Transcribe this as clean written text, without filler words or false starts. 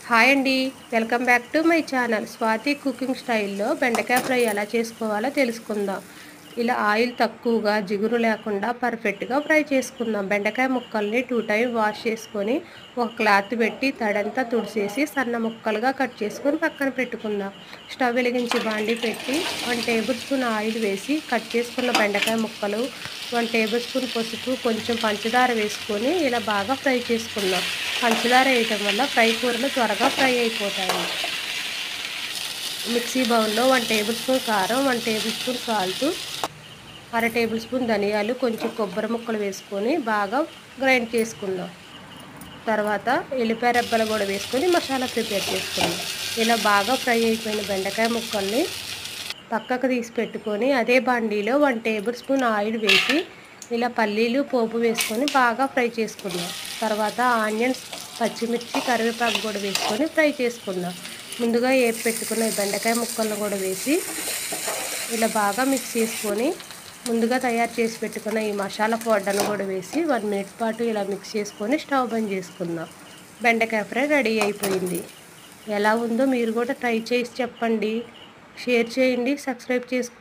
Hi అండి, welcome back to my channel. Swathi cooking స్టైల్లో బెండకాయ ఫ్రై ఎలా చేసుకోవాలో తెలుసుకుందాం. ఇలా ఆయిల్ తక్కువగా, జిగురు లేకుండా పర్ఫెక్ట్గా ఫ్రై చేసుకుందాం. బెండకాయ ముక్కల్ని 2 టైమ్స్ వాష్ చేసుకొని ఒక క్లాత్ పెట్టి తడంతా తుడిచేసి సన్న ముక్కలుగా కట్ చేసుకొని పక్కన పెట్టుకుందాం. స్టవ్ వెలిగించి బాండి పెట్టి 1 టేబుల్ స్పూన్ ఆయిల్ వేసి కట్ చేసుకున్న బెండకాయ ముక్కలు, 1 టేబుల్ స్పూన్ పసుపు, కొంచెం పంచదార వేసుకొని ఇలా బాగా ఫ్రై చేసుకుందాం. పంచదార వేయటం వల్ల ఫ్రై కూరలు త్వరగా ఫ్రై అయిపోతాయి. మిక్సీ బౌల్లో 1 టేబుల్ స్పూన్ కారం, 1 టేబుల్ స్పూన్ సాల్ట్, అర టేబుల్ స్పూన్ ధనియాలు, కొంచెం కొబ్బరి ముక్కలు వేసుకొని బాగా గ్రైండ్ చేసుకుందాం. తర్వాత ఎల్లిపాయ రెబ్బలు కూడా వేసుకొని మసాలా ప్రిపేర్ చేసుకుందాం. ఇలా బాగా ఫ్రై అయిపోయిన బెండకాయ ముక్కల్ని పక్కకు తీసి పెట్టుకొని అదే బాండీలో 1 టేబుల్ స్పూన్ ఆయిల్ వేసి ఇలా పల్లీలు పోపు వేసుకొని బాగా ఫ్రై చేసుకుందాం. తర్వాత ఆనియన్స్, పచ్చిమిర్చి, కరివేపాకు కూడా వేసుకొని ఫ్రై చేసుకుందాం. ముందుగా వేపి పెట్టుకున్న బెండకాయ ముక్కలను కూడా వేసి ఇలా బాగా మిక్స్ చేసుకొని ముందుగా తయారు చేసి పెట్టుకున్న ఈ మసాలా పౌడర్ను కూడా వేసి 1 మినిట్ పాటు ఇలా మిక్స్ చేసుకొని స్టవ్ బంద్ చేసుకుందాం. బెండకాయ ఫ్రై రెడీ అయిపోయింది. ఎలా ఉందో మీరు కూడా ట్రై చేసి చెప్పండి. షేర్ చేయండి, సబ్స్క్రైబ్ చేసుకోండి.